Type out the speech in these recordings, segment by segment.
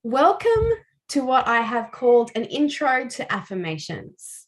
Welcome to what I have called an intro to affirmations.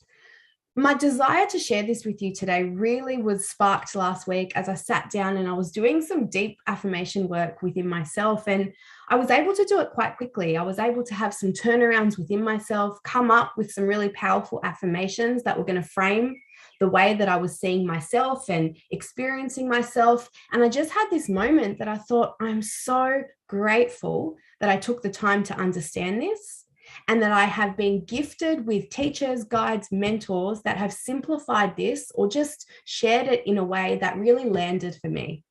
My desire to share this with you today really was sparked last week as I sat down and I was doing some deep affirmation work within myself, and I was able to do it quite quickly. I was able to have some turnarounds within myself, come up with some really powerful affirmations that were going to frame the way that I was seeing myself and experiencing myself. And I just had this moment that I thought, I'm so grateful that I took the time to understand this, and that I have been gifted with teachers, guides, mentors that have simplified this or just shared it in a way that really landed for me.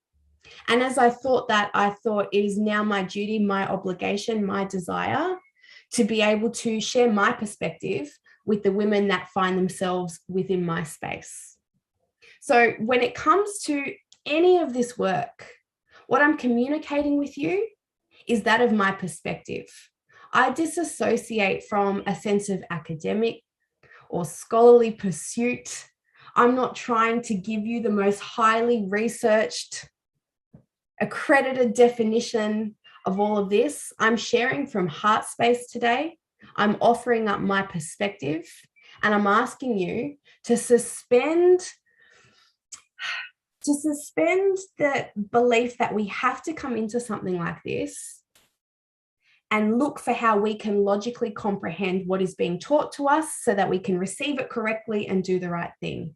And as I thought that, I thought it is now my duty, my obligation, my desire to be able to share my perspective with the women that find themselves within my space. So when it comes to any of this work, what I'm communicating with you is that of my perspective. I disassociate from a sense of academic or scholarly pursuit. I'm not trying to give you the most highly researched, accredited definition of all of this. I'm sharing from heart space today. I'm offering up my perspective, and I'm asking you to suspend the belief that we have to come into something like this and look for how we can logically comprehend what is being taught to us so that we can receive it correctly and do the right thing.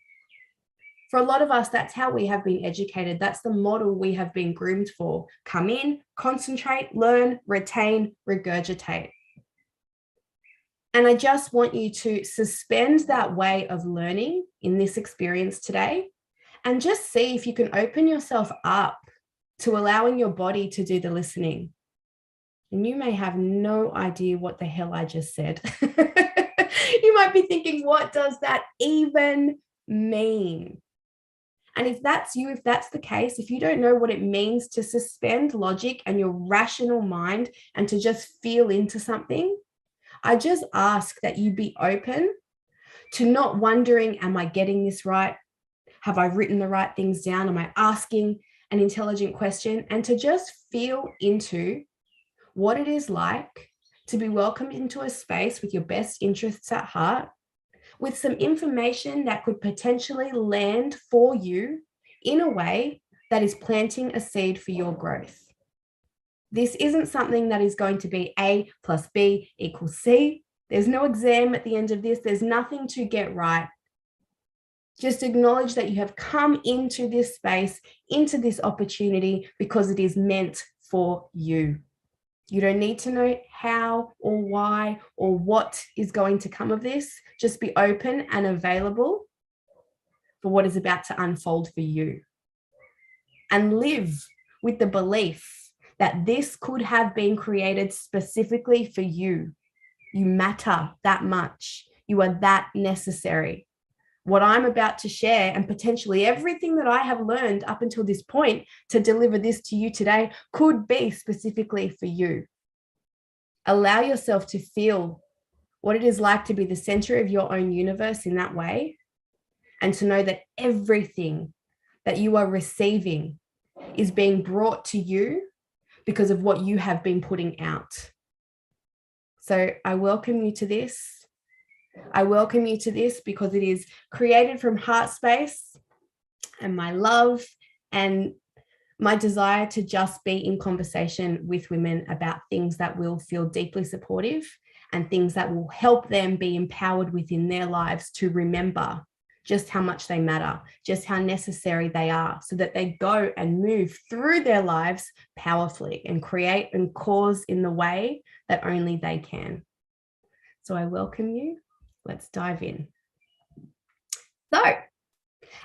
For a lot of us, that's how we have been educated. That's the model we have been groomed for. Come in, concentrate, learn, retain, regurgitate. And I just want you to suspend that way of learning in this experience today and just see if you can open yourself up to allowing your body to do the listening. And you may have no idea what the hell I just said. You might be thinking, what does that even mean? And if that's you, if that's the case, if you don't know what it means to suspend logic and your rational mind and to just feel into something, I just ask that you be open to not wondering, am I getting this right? Have I written the right things down? Am I asking an intelligent question? And to just feel into what it is like to be welcomed into a space with your best interests at heart, with some information that could potentially land for you in a way that is planting a seed for your growth. This isn't something that is going to be A plus B equals C. There's no exam at the end of this. There's nothing to get right. Just acknowledge that you have come into this space, into this opportunity, because it is meant for you. You don't need to know how or why or what is going to come of this. Just be open and available for what is about to unfold for you. And live with the belief that this could have been created specifically for you. You matter that much. You are that necessary. What I'm about to share, and potentially everything that I have learned up until this point to deliver this to you today, could be specifically for you. Allow yourself to feel what it is like to be the center of your own universe in that way, and to know that everything that you are receiving is being brought to you because of what you have been putting out. So I welcome you to this. I welcome you to this because it is created from heart space and my love and my desire to just be in conversation with women about things that will feel deeply supportive and things that will help them be empowered within their lives to remember just how much they matter, just how necessary they are, so that they go and move through their lives powerfully and create and cause in the way that only they can. So I welcome you. Let's dive in. So,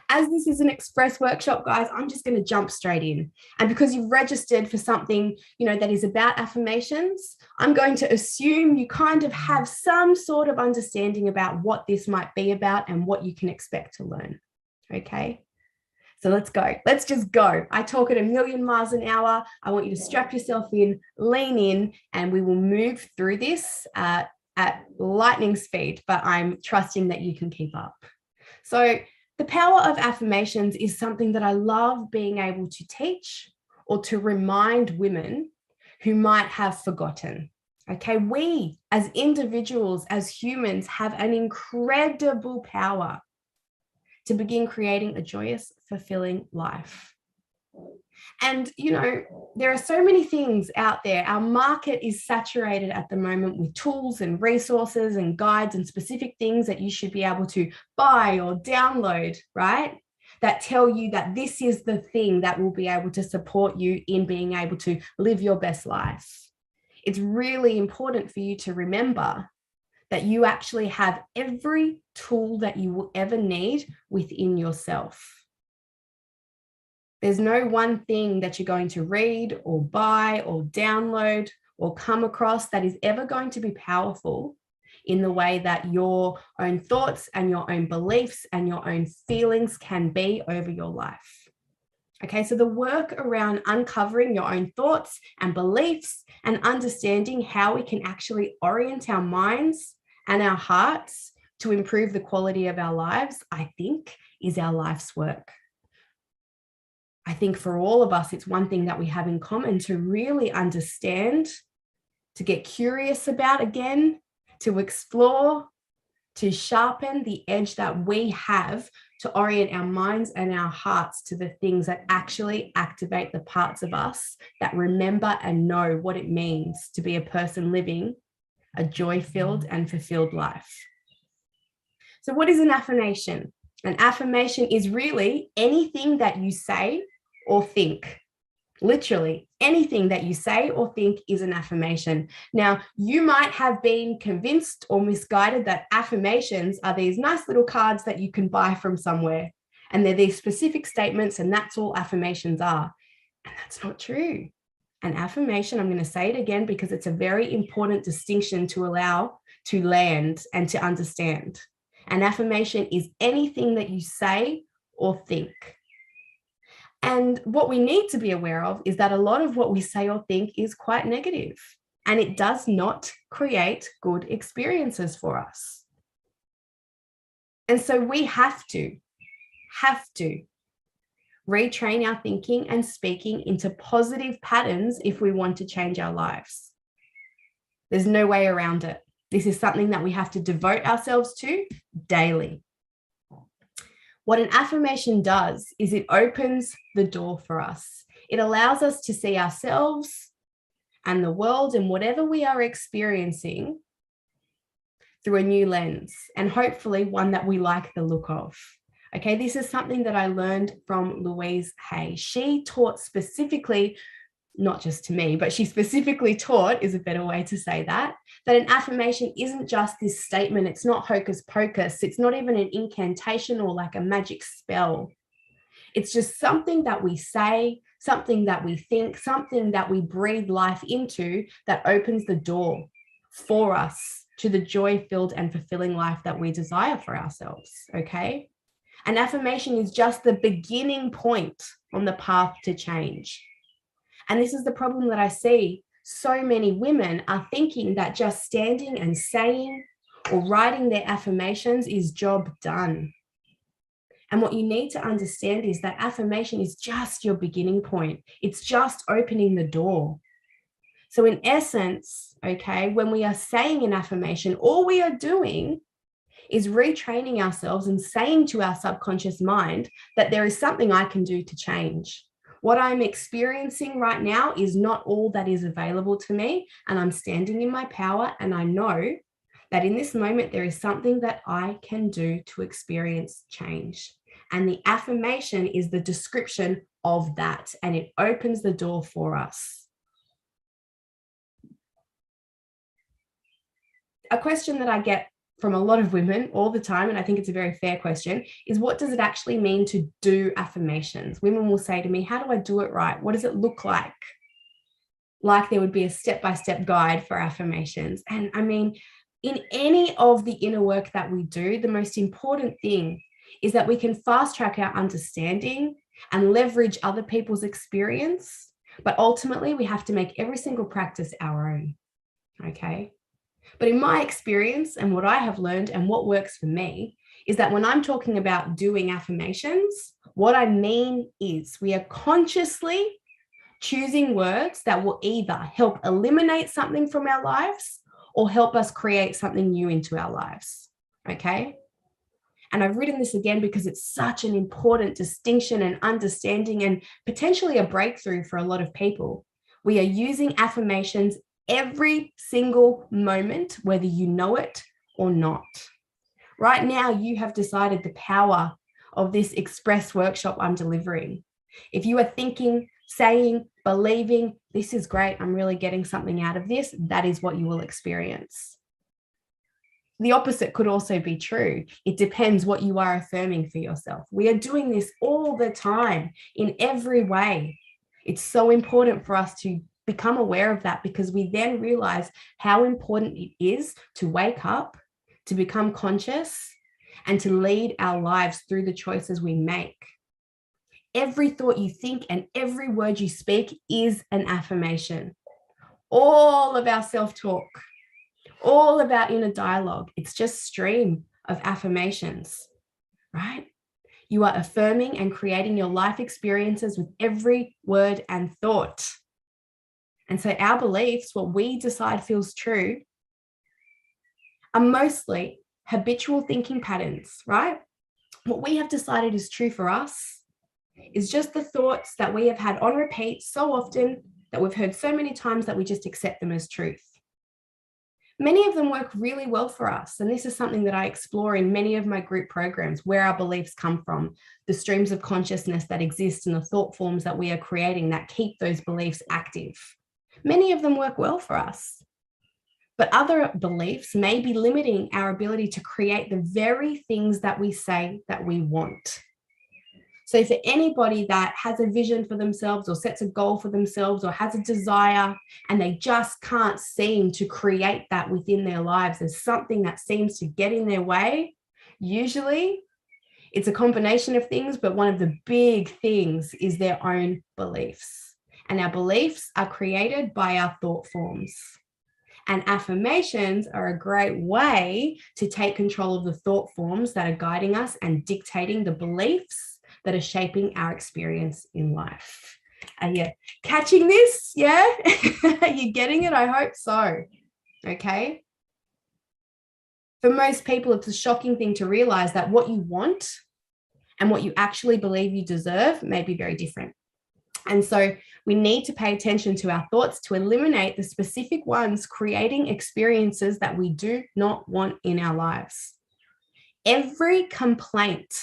as this is an express workshop, guys, I'm just going to jump straight in. And because you've registered for something, that is about affirmations, I'm going to assume you kind of have some sort of understanding about what this might be about and what you can expect to learn. Okay? So let's go. Let's just go. I talk at 1,000,000 miles an hour. I want you to strap yourself in, lean in, and we will move through this at lightning speed, but I'm trusting that you can keep up. So the power of affirmations is something that I love being able to teach or to remind women who might have forgotten. Okay, we as individuals, as humans, have an incredible power to begin creating a joyous, fulfilling life. And, there are so many things out there. Our market is saturated at the moment with tools and resources and guides and specific things that you should be able to buy or download, right? That tell you that this is the thing that will be able to support you in being able to live your best life. It's really important for you to remember that you actually have every tool that you will ever need within yourself. There's no one thing that you're going to read or buy or download or come across that is ever going to be powerful in the way that your own thoughts and your own beliefs and your own feelings can be over your life. Okay, so the work around uncovering your own thoughts and beliefs and understanding how we can actually orient our minds and our hearts to improve the quality of our lives, I think, is our life's work. I think for all of us, it's one thing that we have in common to really understand, to get curious about again, to explore, to sharpen the edge that we have to orient our minds and our hearts to the things that actually activate the parts of us that remember and know what it means to be a person living a joy-filled and fulfilled life. So what is an affirmation? An affirmation is really anything that you say or think. Literally, anything that you say or think is an affirmation. Now, you might have been convinced or misguided that affirmations are these nice little cards that you can buy from somewhere. And they're these specific statements, and that's all affirmations are. And that's not true. An affirmation, I'm going to say it again because it's a very important distinction to allow to land and to understand. An affirmation is anything that you say or think. And what we need to be aware of is that a lot of what we say or think is quite negative, and it does not create good experiences for us. And so we have to retrain our thinking and speaking into positive patterns if we want to change our lives. There's no way around it. This is something that we have to devote ourselves to daily. What an affirmation does is it opens the door for us. It allows us to see ourselves and the world and whatever we are experiencing through a new lens, and hopefully one that we like the look of. Okay, this is something that I learned from Louise Hay. She taught specifically, not just to me, but she specifically taught, is a better way to say that an affirmation isn't just this statement. It's not hocus pocus. It's not even an incantation or like a magic spell. It's just something that we say, something that we think, something that we breathe life into that opens the door for us to the joy-filled and fulfilling life that we desire for ourselves, okay? An affirmation is just the beginning point on the path to change. And this is the problem that I see. So many women are thinking that just standing and saying or writing their affirmations is job done. And what you need to understand is that affirmation is just your beginning point. It's just opening the door. So in essence, okay, when we are saying an affirmation, all we are doing is retraining ourselves and saying to our subconscious mind that there is something I can do to change. What I'm experiencing right now is not all that is available to me, and I'm standing in my power, and I know that in this moment there is something that I can do to experience change. And the affirmation is the description of that, and it opens the door for us. A question that I get from a lot of women all the time, and I think it's a very fair question, is what does it actually mean to do affirmations? Women will say to me, how do I do it right? What does it look like? Like there would be a step-by-step guide for affirmations. And I mean, in any of the inner work that we do, the most important thing is that we can fast track our understanding and leverage other people's experience. But ultimately, we have to make every single practice our own. Okay? But in my experience and what I have learned and what works for me is that when I'm talking about doing affirmations, what I mean is we are consciously choosing words that will either help eliminate something from our lives or help us create something new into our lives. Okay. And I've written this again because it's such an important distinction and understanding and potentially a breakthrough for a lot of people. We are using affirmations every single moment, whether you know it or not. Right now, you have decided the power of this express workshop I'm delivering. If you are thinking, saying, believing, this is great, I'm really getting something out of this, that is what you will experience. The opposite could also be true. It depends what you are affirming for yourself. We are doing this all the time in every way. It's so important for us to become aware of that, because we then realize how important it is to wake up, to become conscious, and to lead our lives through the choices we make. Every thought you think and every word you speak is an affirmation. All of our self-talk, all of our inner dialogue, it's just a stream of affirmations, right? You are affirming and creating your life experiences with every word and thought. And so our beliefs, what we decide feels true, are mostly habitual thinking patterns, right? What we have decided is true for us is just the thoughts that we have had on repeat so often, that we've heard so many times, that we just accept them as truth. Many of them work really well for us. And this is something that I explore in many of my group programs, where our beliefs come from, the streams of consciousness that exist and the thought forms that we are creating that keep those beliefs active. Many of them work well for us. But other beliefs may be limiting our ability to create the very things that we say that we want. So for anybody that has a vision for themselves or sets a goal for themselves or has a desire and they just can't seem to create that within their lives, there's something that seems to get in their way. Usually it's a combination of things, but one of the big things is their own beliefs. And our beliefs are created by our thought forms. And affirmations are a great way to take control of the thought forms that are guiding us and dictating the beliefs that are shaping our experience in life. Are you catching this? Yeah? Are you getting it? I hope so. Okay. For most people, it's a shocking thing to realize that what you want and what you actually believe you deserve may be very different. And so we need to pay attention to our thoughts to eliminate the specific ones creating experiences that we do not want in our lives. Every complaint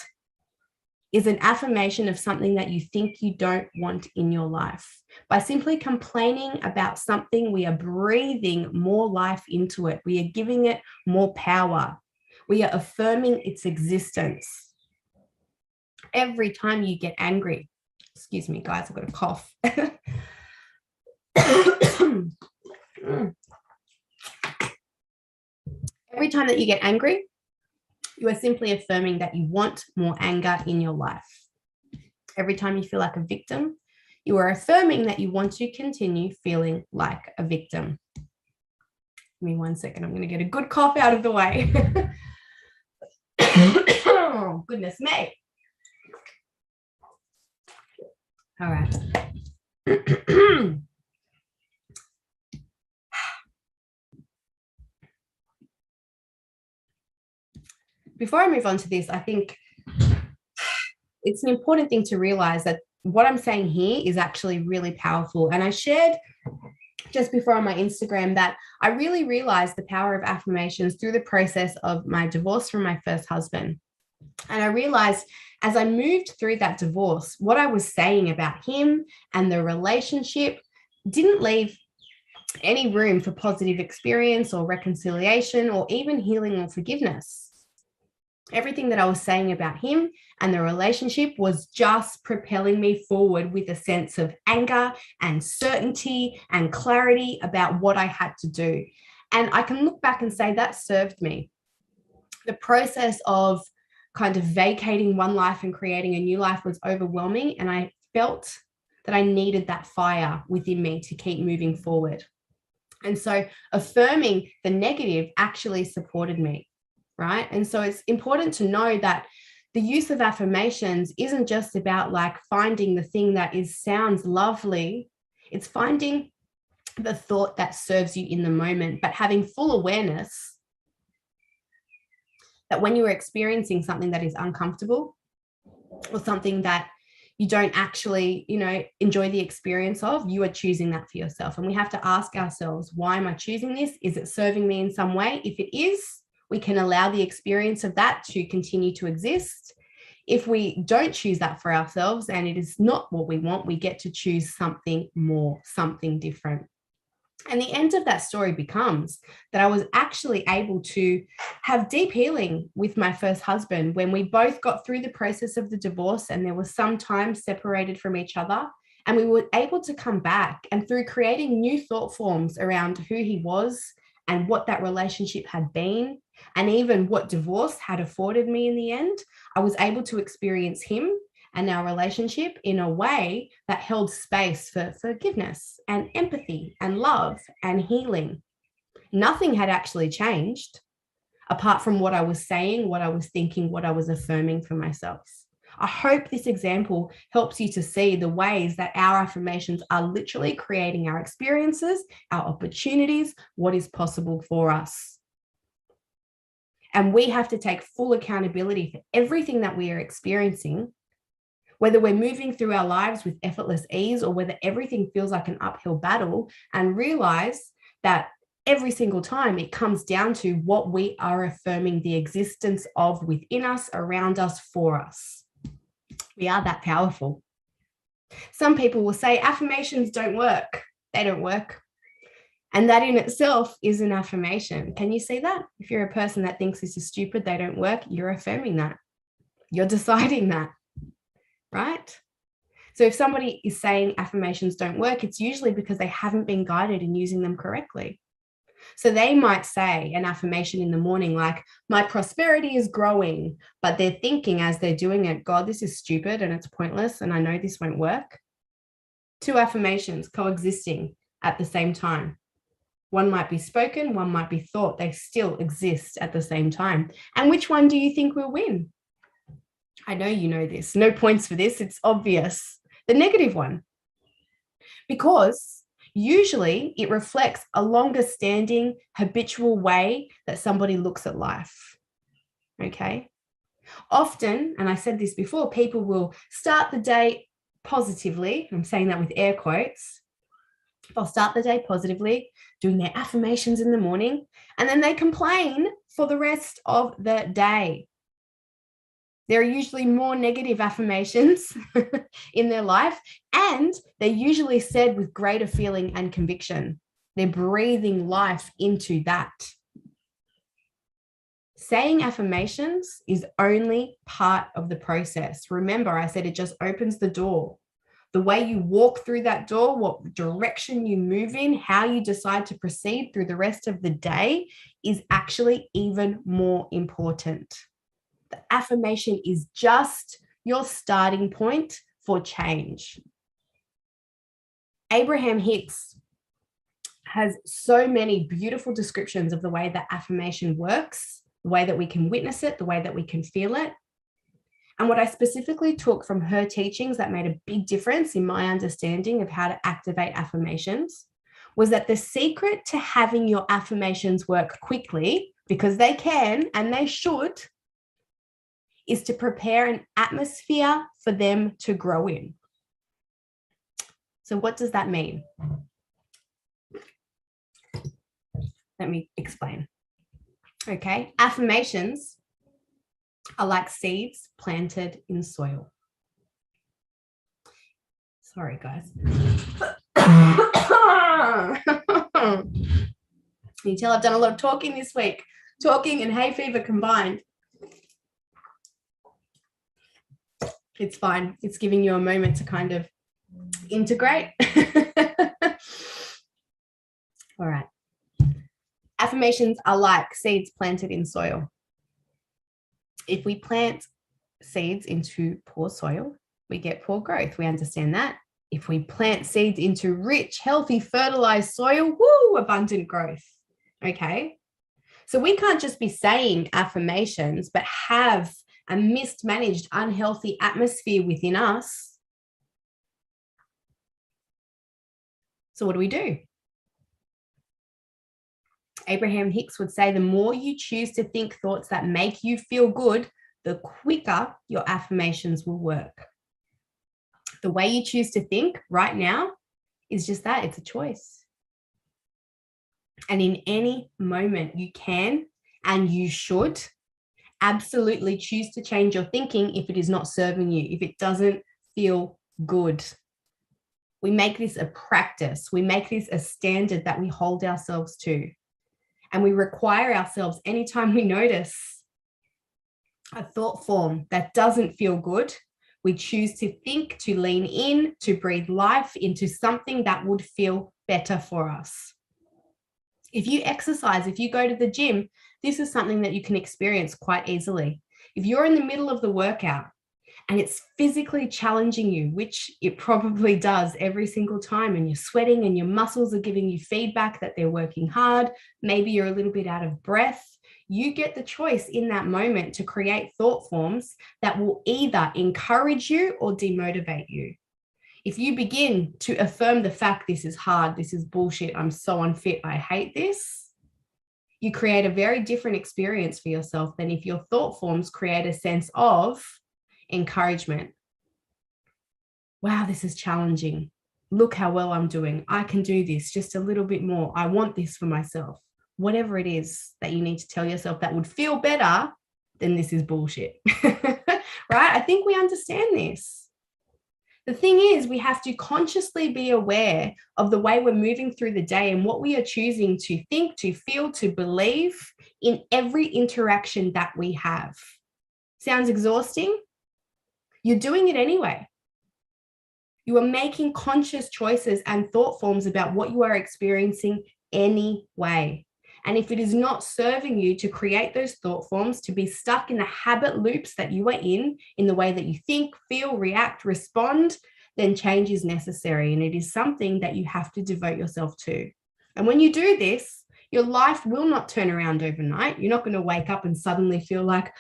is an affirmation of something that you think you don't want in your life. By simply complaining about something, we are breathing more life into it. We are giving it more power. We are affirming its existence. Every time you get angry, excuse me, guys, I've got a cough. Every time that you get angry, you are simply affirming that you want more anger in your life. Every time you feel like a victim, you are affirming that you want to continue feeling like a victim. Give me 1 second. I'm going to get a good cough out of the way. Oh, goodness me. All right. Before I move on to this, I think it's an important thing to realize that what I'm saying here is actually really powerful. And I shared just before on my Instagram that I really realized the power of affirmations through the process of my divorce from my first husband. And I realized as I moved through that divorce, what I was saying about him and the relationship didn't leave any room for positive experience or reconciliation or even healing or forgiveness. Everything that I was saying about him and the relationship was just propelling me forward with a sense of anger and certainty and clarity about what I had to do. And I can look back and say that served me. The process of kind of vacating one life and creating a new life was overwhelming. And I felt that I needed that fire within me to keep moving forward. And so affirming the negative actually supported me. Right. And so it's important to know that the use of affirmations isn't just about like finding the thing that sounds lovely It's finding the thought that serves you in the moment, but having full awareness that when you are experiencing something that is uncomfortable or something that you don't actually, enjoy the experience of, you are choosing that for yourself. And we have to ask ourselves, why am I choosing this? Is it serving me in some way? If it is, we can allow the experience of that to continue to exist. If we don't choose that for ourselves and it is not what we want, we get to choose something more, something different. And the end of that story becomes that I was actually able to have deep healing with my first husband when we both got through the process of the divorce and there was some time separated from each other. And we were able to come back, and through creating new thought forms around who he was and what that relationship had been, and even what divorce had afforded me in the end, I was able to experience him and our relationship in a way that held space for forgiveness and empathy and love and healing. Nothing had actually changed apart from what I was saying, what I was thinking, what I was affirming for myself. I hope this example helps you to see the ways that our affirmations are literally creating our experiences, our opportunities, what is possible for us. And we have to take full accountability for everything that we are experiencing, whether we're moving through our lives with effortless ease or whether everything feels like an uphill battle, and realize that every single time it comes down to what we are affirming the existence of within us, around us, for us. We are that powerful. Some people will say affirmations don't work. They don't work. And that in itself is an affirmation. Can you see that? If you're a person that thinks this is stupid, they don't work, you're affirming that. You're deciding that. Right? So if somebody is saying affirmations don't work, it's usually because they haven't been guided in using them correctly. So they might say an affirmation in the morning like, my prosperity is growing, but they're thinking as they're doing it, God, this is stupid and it's pointless and I know this won't work. Two affirmations coexisting at the same time. One might be spoken, one might be thought. They still exist at the same time. And which one do you think will win? I know you know this. No points for this. It's obvious. The negative one. Because usually it reflects a longer standing habitual way that somebody looks at life. Okay. Often, and I said this before, people will start the day positively. I'm saying that with air quotes. They'll start the day positively, doing their affirmations in the morning, and then they complain for the rest of the day. There are usually more negative affirmations in their life, and they're usually said with greater feeling and conviction. They're breathing life into that. Saying affirmations is only part of the process. Remember, I said it just opens the door. The way you walk through that door, what direction you move in, how you decide to proceed through the rest of the day is actually even more important. The affirmation is just your starting point for change. Abraham Hicks has so many beautiful descriptions of the way that affirmation works, the way that we can witness it, the way that we can feel it. And what I specifically took from her teachings that made a big difference in my understanding of how to activate affirmations was that the secret to having your affirmations work quickly, because they can and they should, is to prepare an atmosphere for them to grow in. So what does that mean? Let me explain. Okay, affirmations are like seeds planted in soil. Sorry, guys. You tell I've done a lot of talking this week. Talking and hay fever combined. It's fine. It's giving you a moment to kind of integrate. All right. Affirmations are like seeds planted in soil. If we plant seeds into poor soil, we get poor growth. We understand that. If we plant seeds into rich, healthy, fertilized soil, woo, abundant growth. Okay. So we can't just be saying affirmations, but have a mismanaged, unhealthy atmosphere within us So what do? Abraham Hicks would say, the more you choose to think thoughts that make you feel good, the quicker your affirmations will work. The way you choose to think right now is just that, it's a choice. And in any moment, you can and you should absolutely choose to change your thinking if it is not serving you, if it doesn't feel good. We make this a practice. We make this a standard that we hold ourselves to. And we require ourselves, anytime we notice a thought form that doesn't feel good, we choose to think, to lean in, to breathe life into something that would feel better for us. If you exercise, if you go to the gym, this is something that you can experience quite easily. If you're in the middle of the workout and it's physically challenging you, which it probably does every single time, and you're sweating and your muscles are giving you feedback that they're working hard, maybe you're a little bit out of breath, you get the choice in that moment to create thought forms that will either encourage you or demotivate you. If you begin to affirm the fact, this is hard, this is bullshit, I'm so unfit, I hate this, you create a very different experience for yourself than if your thought forms create a sense of encouragement. Wow, this is challenging. Look how well I'm doing. I can do this just a little bit more. I want this for myself. Whatever it is that you need to tell yourself that would feel better than this is bullshit. Right? I think we understand this. The thing is, we have to consciously be aware of the way we're moving through the day and what we are choosing to think, to feel, to believe in every interaction that we have. Sounds exhausting? You're doing it anyway. You are making conscious choices and thought forms about what you are experiencing anyway. And if it is not serving you to create those thought forms, to be stuck in the habit loops that you are in the way that you think, feel, react, respond, then change is necessary. And it is something that you have to devote yourself to. And when you do this, your life will not turn around overnight. You're not going to wake up and suddenly feel like,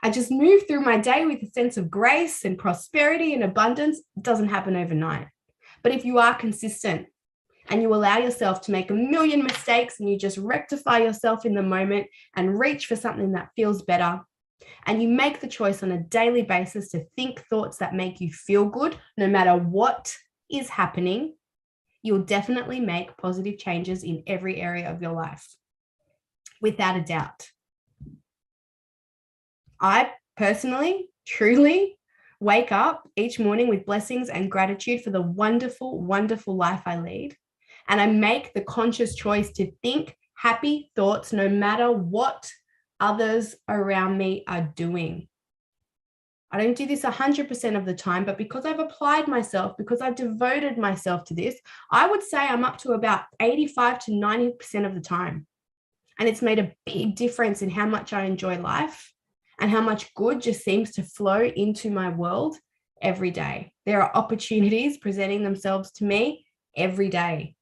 I just moved through my day with a sense of grace and prosperity and abundance. It doesn't happen overnight. But if you are consistent, and you allow yourself to make a million mistakes and you just rectify yourself in the moment and reach for something that feels better, and you make the choice on a daily basis to think thoughts that make you feel good, no matter what is happening, you'll definitely make positive changes in every area of your life, without a doubt. I personally, truly wake up each morning with blessings and gratitude for the wonderful, wonderful life I lead. And I make the conscious choice to think happy thoughts no matter what others around me are doing. I don't do this 100% of the time, but because I've applied myself, because I've devoted myself to this, I would say I'm up to about 85 to 90% of the time. And it's made a big difference in how much I enjoy life and how much good just seems to flow into my world every day. There are opportunities presenting themselves to me every day,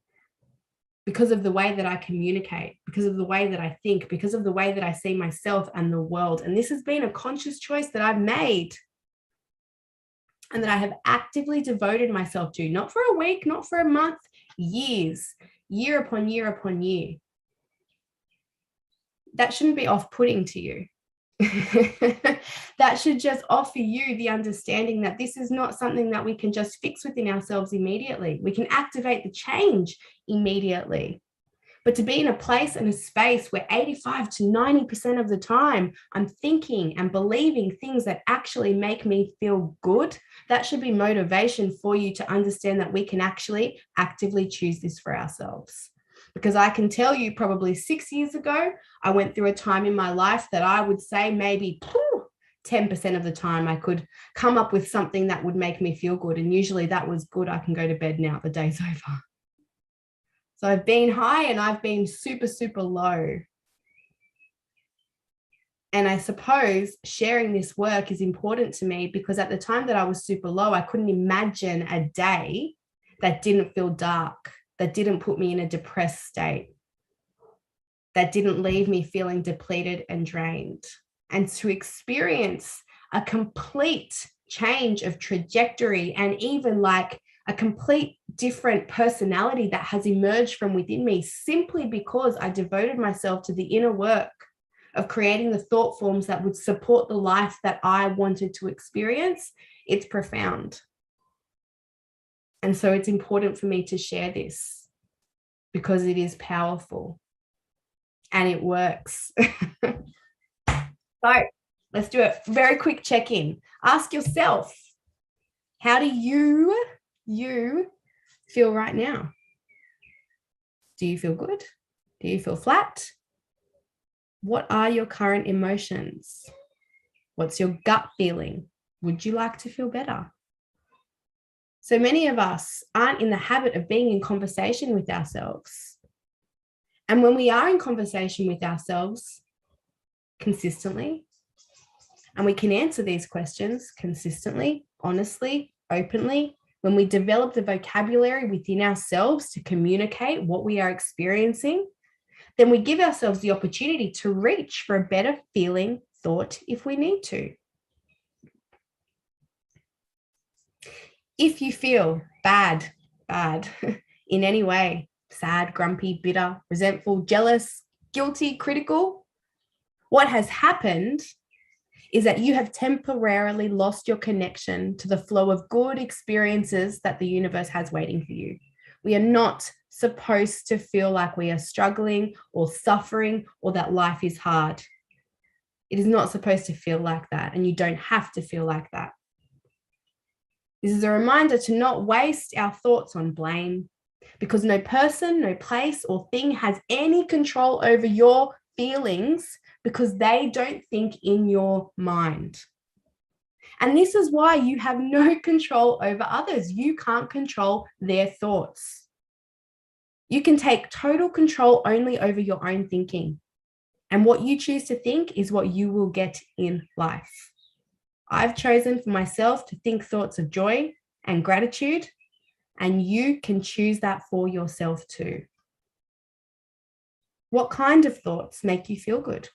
because of the way that I communicate, because of the way that I think, because of the way that I see myself and the world. And this has been a conscious choice that I've made and that I have actively devoted myself to, not for a week, not for a month, years, year upon year upon year. That shouldn't be off-putting to you. That should just offer you the understanding that this is not something that we can just fix within ourselves immediately. We can activate the change immediately. But to be in a place and a space where 85 to 90% of the time I'm thinking and believing things that actually make me feel good, that should be motivation for you to understand that we can actually actively choose this for ourselves. Because I can tell you, probably 6 years ago, I went through a time in my life that I would say maybe 10% of the time I could come up with something that would make me feel good. And usually that was good. I can go to bed now. The day's over. So I've been high and I've been super, super low. And I suppose sharing this work is important to me because at the time that I was super low, I couldn't imagine a day that didn't feel dark, that didn't put me in a depressed state, that didn't leave me feeling depleted and drained. And to experience a complete change of trajectory and even like a complete different personality that has emerged from within me simply because I devoted myself to the inner work of creating the thought forms that would support the life that I wanted to experience. It's profound. And so it's important for me to share this because it is powerful and it works. So let's do a very quick check-in. Ask yourself, how do you feel right now? Do you feel good? Do you feel flat? What are your current emotions? What's your gut feeling? Would you like to feel better? So many of us aren't in the habit of being in conversation with ourselves. And when we are in conversation with ourselves consistently, and we can answer these questions consistently, honestly, openly, when we develop the vocabulary within ourselves to communicate what we are experiencing, then we give ourselves the opportunity to reach for a better feeling thought if we need to. If you feel bad in any way, sad, grumpy, bitter, resentful, jealous, guilty, critical, what has happened is that you have temporarily lost your connection to the flow of good experiences that the universe has waiting for you. We are not supposed to feel like we are struggling or suffering or that life is hard. It is not supposed to feel like that, and you don't have to feel like that. This is a reminder to not waste our thoughts on blame, because no person, no place, or thing has any control over your feelings because they don't think in your mind. And this is why you have no control over others. You can't control their thoughts. You can take total control only over your own thinking. And what you choose to think is what you will get in life. I've chosen for myself to think thoughts of joy and gratitude, and you can choose that for yourself too. What kind of thoughts make you feel good?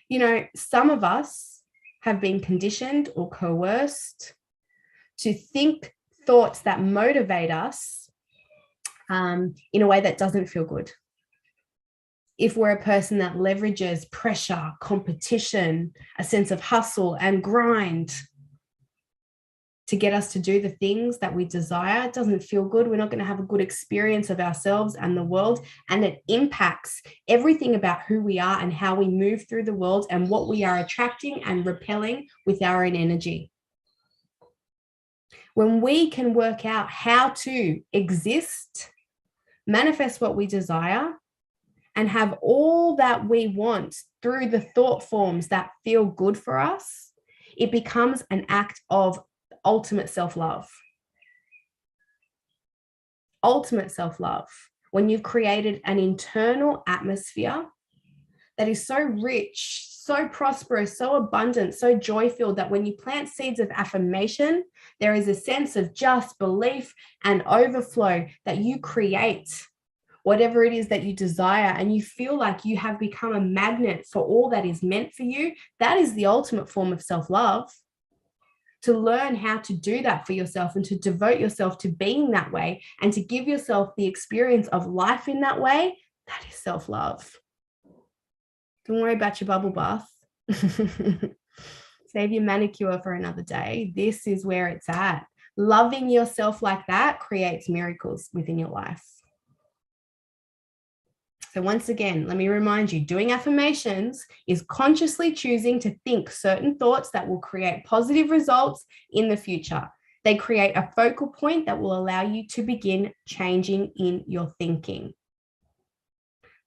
You know, some of us have been conditioned or coerced to think thoughts that motivate us in a way that doesn't feel good. If we're a person that leverages pressure, competition, a sense of hustle and grind to get us to do the things that we desire, it doesn't feel good. We're not going to have a good experience of ourselves and the world, and it impacts everything about who we are and how we move through the world and what we are attracting and repelling with our own energy. When we can work out how to exist, manifest what we desire, and have all that we want through the thought forms that feel good for us, it becomes an act of ultimate self-love. Ultimate self-love. When you've created an internal atmosphere that is so rich, so prosperous, so abundant, so joy-filled that when you plant seeds of affirmation, there is a sense of just belief and overflow that you create whatever it is that you desire, and you feel like you have become a magnet for all that is meant for you. That is the ultimate form of self-love. To learn how to do that for yourself and to devote yourself to being that way and to give yourself the experience of life in that way, that is self-love. Don't worry about your bubble bath. Save your manicure for another day. This is where it's at. Loving yourself like that creates miracles within your life. So once again, let me remind you, doing affirmations is consciously choosing to think certain thoughts that will create positive results in the future. They create a focal point that will allow you to begin changing in your thinking.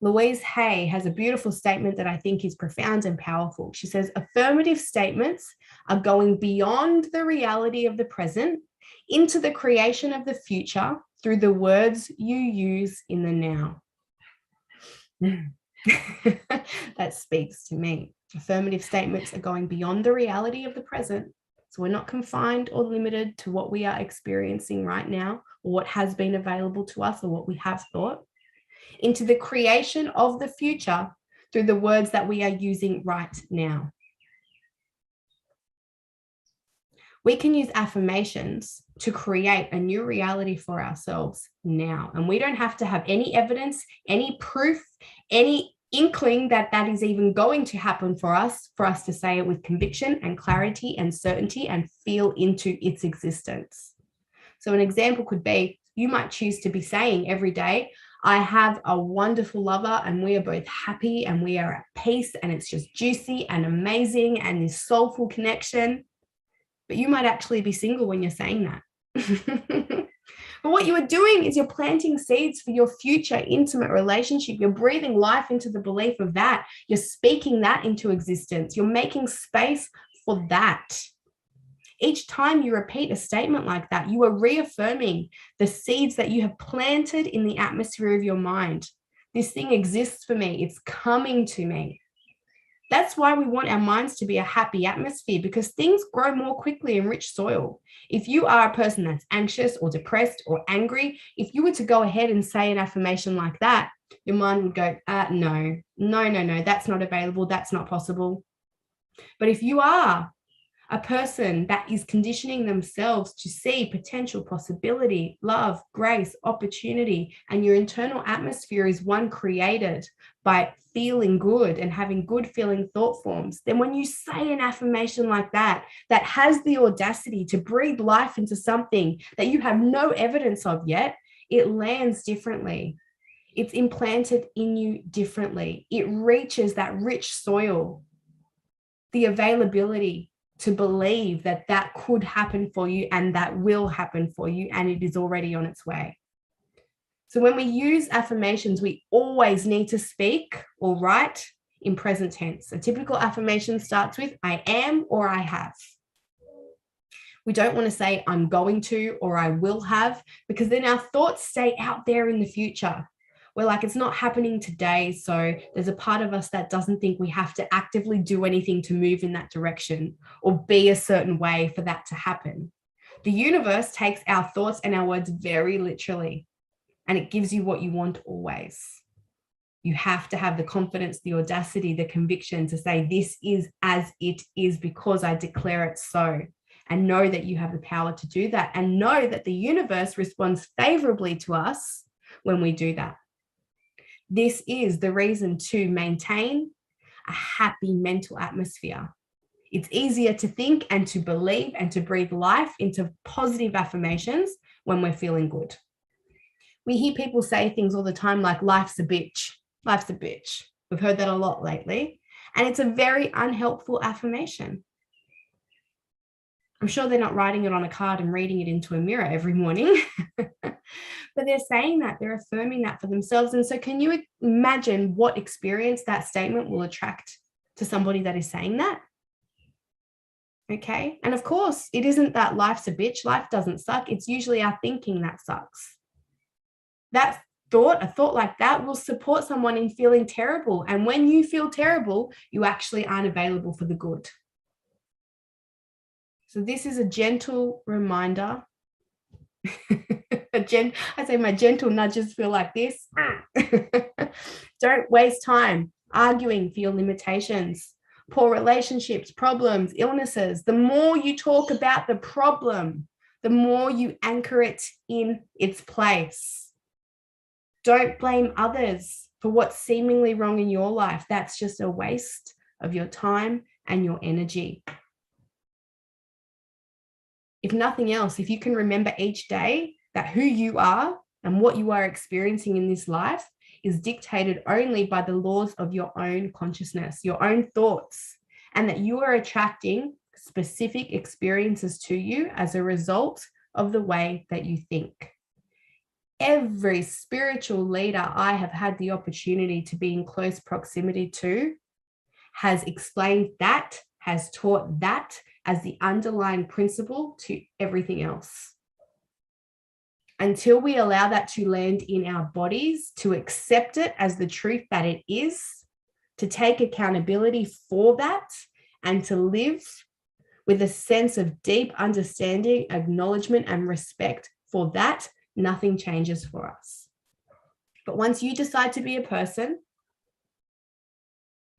Louise Hay has a beautiful statement that I think is profound and powerful. She says, affirmative statements are going beyond the reality of the present into the creation of the future through the words you use in the now. That speaks to me. Affirmative statements are going beyond the reality of the present. So we're not confined or limited to what we are experiencing right now or what has been available to us or what we have thought, into the creation of the future through the words that we are using right now. We can use affirmations to create a new reality for ourselves now. And we don't have to have any evidence, any proof, any inkling that that is even going to happen for us to say it with conviction and clarity and certainty and feel into its existence. So an example could be, you might choose to be saying every day, I have a wonderful lover and we are both happy and we are at peace and it's just juicy and amazing and this soulful connection. But you might actually be single when you're saying that. But what you are doing is you're planting seeds for your future intimate relationship. You're breathing life into the belief of that. You're speaking that into existence. You're making space for that. Each time you repeat a statement like that, you are reaffirming the seeds that you have planted in the atmosphere of your mind. This thing exists for me. It's coming to me. That's why we want our minds to be a happy atmosphere, because things grow more quickly in rich soil. If you are a person that's anxious or depressed or angry, if you were to go ahead and say an affirmation like that, your mind would go, no, that's not available. That's not possible. But if you are a person that is conditioning themselves to see potential, possibility, love, grace, opportunity, and your internal atmosphere is one created by feeling good and having good feeling thought forms, then when you say an affirmation like that, that has the audacity to breathe life into something that you have no evidence of yet, it lands differently. It's implanted in you differently. It reaches that rich soil, the availability to believe that that could happen for you and that will happen for you, and it is already on its way. So when we use affirmations, we always need to speak or write in present tense. A typical affirmation starts with I am or I have. We don't want to say I'm going to or I will have, because then our thoughts stay out there in the future. We're like, it's not happening today. So there's a part of us that doesn't think we have to actively do anything to move in that direction or be a certain way for that to happen. The universe takes our thoughts and our words very literally, and it gives you what you want always. You have to have the confidence, the audacity, the conviction to say, this is as it is because I declare it so. And know that you have the power to do that, and know that the universe responds favorably to us when we do that. This is the reason to maintain a happy mental atmosphere. It's easier to think and to believe and to breathe life into positive affirmations when we're feeling good. We hear people say things all the time like, life's a bitch. Life's a bitch. We've heard that a lot lately. And it's a very unhelpful affirmation. I'm sure they're not writing it on a card and reading it into a mirror every morning. But they're saying that, they're affirming that for themselves. And so can you imagine what experience that statement will attract to somebody that is saying that? Okay. And of course, it isn't that life's a bitch. Life doesn't suck. It's usually our thinking that sucks. That thought, a thought like that will support someone in feeling terrible. And when you feel terrible, you actually aren't available for the good. So this is a gentle reminder. I say my gentle nudges feel like this. Don't waste time arguing for your limitations, poor relationships, problems, illnesses. The more you talk about the problem, the more you anchor it in its place. Don't blame others for what's seemingly wrong in your life. That's just a waste of your time and your energy. If nothing else, if you can remember each day that who you are and what you are experiencing in this life is dictated only by the laws of your own consciousness, your own thoughts, and that you are attracting specific experiences to you as a result of the way that you think. Every spiritual leader I have had the opportunity to be in close proximity to has explained that, has taught that as the underlying principle to everything else. Until we allow that to land in our bodies, to accept it as the truth that it is, to take accountability for that, and to live with a sense of deep understanding, acknowledgement, and respect for that, nothing changes for us. But once you decide to be a person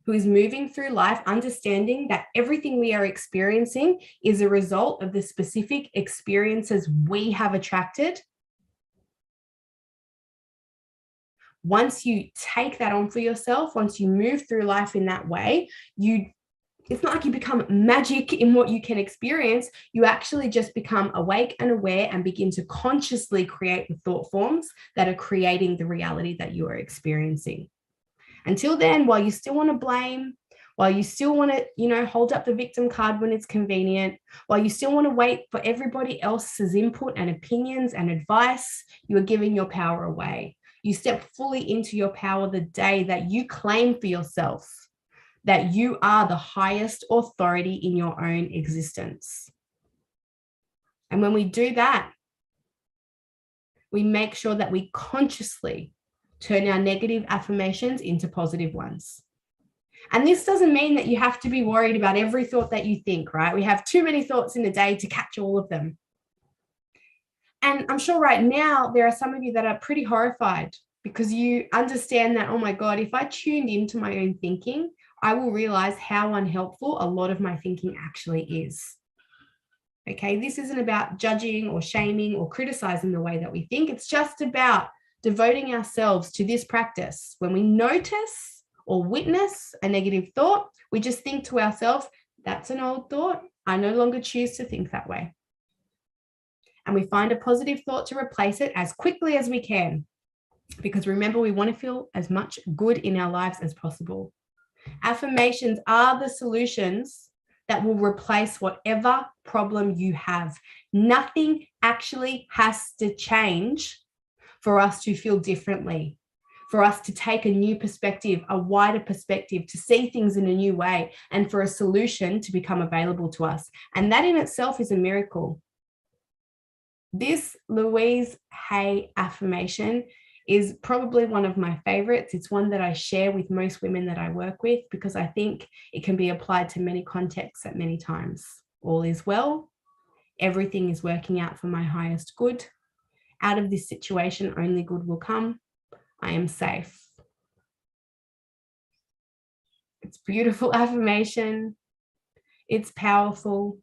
who is moving through life understanding that everything we are experiencing is a result of the specific experiences we have attracted. Once you take that on for yourself, once you move through life in that way, it's not like you become magic in what you can experience. You actually just become awake and aware and begin to consciously create the thought forms that are creating the reality that you are experiencing. Until then, while you still want to blame, while you still want to, hold up the victim card when it's convenient, while you still want to wait for everybody else's input and opinions and advice, you are giving your power away. You step fully into your power the day that you claim for yourself that you are the highest authority in your own existence. And when we do that, we make sure that we consciously turn our negative affirmations into positive ones. And this doesn't mean that you have to be worried about every thought that you think, right? We have too many thoughts in a day to catch all of them. And I'm sure right now there are some of you that are pretty horrified because you understand that, oh my God, if I tuned into my own thinking, I will realize how unhelpful a lot of my thinking actually is. Okay, this isn't about judging or shaming or criticizing the way that we think. It's just about devoting ourselves to this practice. When we notice or witness a negative thought, we just think to ourselves, that's an old thought. I no longer choose to think that way. And we find a positive thought to replace it as quickly as we can. Because remember, we want to feel as much good in our lives as possible. Affirmations are the solutions that will replace whatever problem you have. Nothing actually has to change for us to feel differently, for us to take a new perspective, a wider perspective, to see things in a new way, and for a solution to become available to us. And that in itself is a miracle. This Louise Hay affirmation is probably one of my favorites. It's one that I share with most women that I work with because I think it can be applied to many contexts at many times. All is well. Everything is working out for my highest good. Out of this situation, only good will come. I am safe. It's a beautiful affirmation. It's powerful,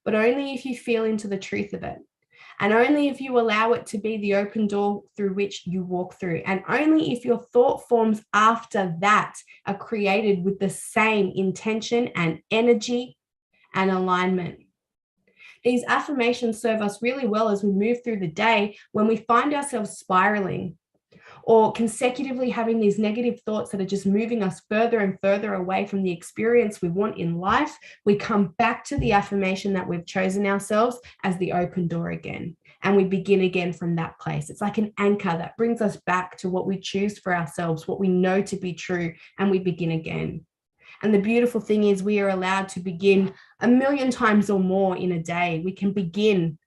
but only if you feel into the truth of it. And only if you allow it to be the open door through which you walk through. And only if your thought forms after that are created with the same intention and energy and alignment. These affirmations serve us really well as we move through the day when we find ourselves spiraling or consecutively having these negative thoughts that are just moving us further and further away from the experience we want in life. We come back to the affirmation that we've chosen ourselves as the open door again. And we begin again from that place. It's like an anchor that brings us back to what we choose for ourselves, what we know to be true, and we begin again. And the beautiful thing is we are allowed to begin 1,000,000 times or more in a day. We can begin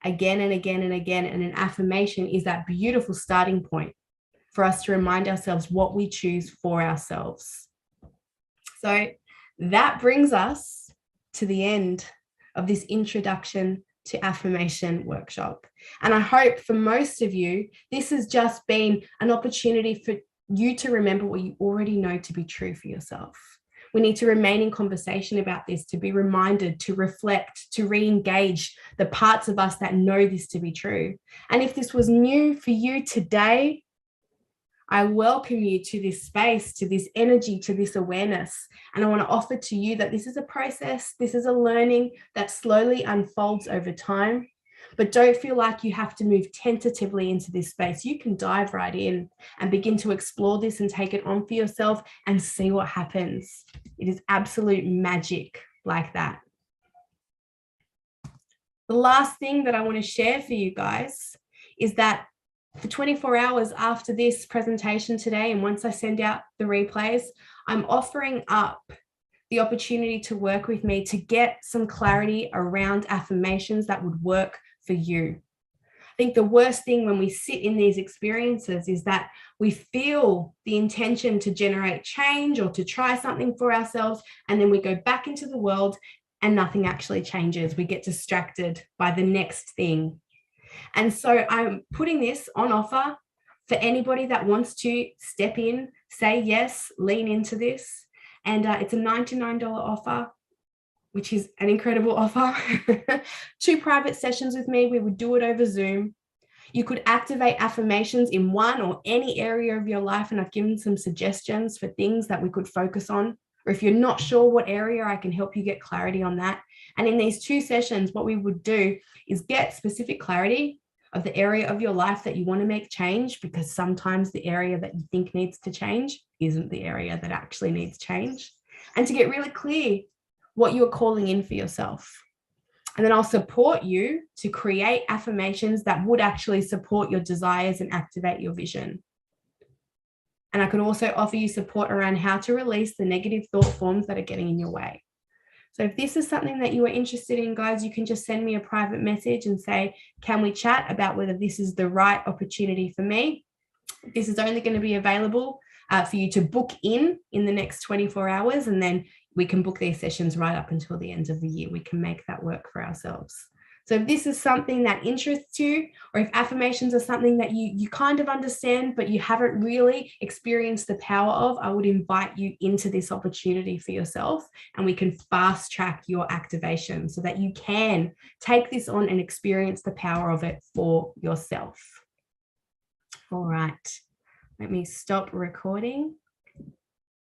again and again and again. And an affirmation is that beautiful starting point for us to remind ourselves what we choose for ourselves. So that brings us to the end of this introduction to affirmation workshop. And I hope for most of you, this has just been an opportunity for you to remember what you already know to be true for yourself. We need to remain in conversation about this, to be reminded, to reflect, to re-engage the parts of us that know this to be true. And if this was new for you today, I welcome you to this space, to this energy, to this awareness. And I want to offer to you that this is a process, this is a learning that slowly unfolds over time. But don't feel like you have to move tentatively into this space. You can dive right in and begin to explore this and take it on for yourself and see what happens. It is absolute magic like that. The last thing that I want to share for you guys is that for 24 hours after this presentation today, and once I send out the replays, I'm offering up the opportunity to work with me to get some clarity around affirmations that would work for you. I think the worst thing when we sit in these experiences is that we feel the intention to generate change or to try something for ourselves, and then we go back into the world and nothing actually changes. We get distracted by the next thing. And so I'm putting this on offer for anybody that wants to step in, say yes, lean into this. And it's a $99 offer, which is an incredible offer. 2 private sessions with me. We would do it over Zoom. You could activate affirmations in one or any area of your life. And I've given some suggestions for things that we could focus on. Or if you're not sure what area, I can help you get clarity on that. And in these 2 sessions, what we would do is get specific clarity of the area of your life that you want to make change, because sometimes the area that you think needs to change isn't the area that actually needs change. And to get really clear what you're calling in for yourself. And then I'll support you to create affirmations that would actually support your desires and activate your vision. And I could also offer you support around how to release the negative thought forms that are getting in your way. So if this is something that you are interested in, guys, you can just send me a private message and say, can we chat about whether this is the right opportunity for me? This is only going to be available for you to book in the next 24 hours. And then we can book these sessions right up until the end of the year. We can make that work for ourselves. So if this is something that interests you, or if affirmations are something that you kind of understand, but you haven't really experienced the power of, I would invite you into this opportunity for yourself, and we can fast track your activation so that you can take this on and experience the power of it for yourself. All right, let me stop recording.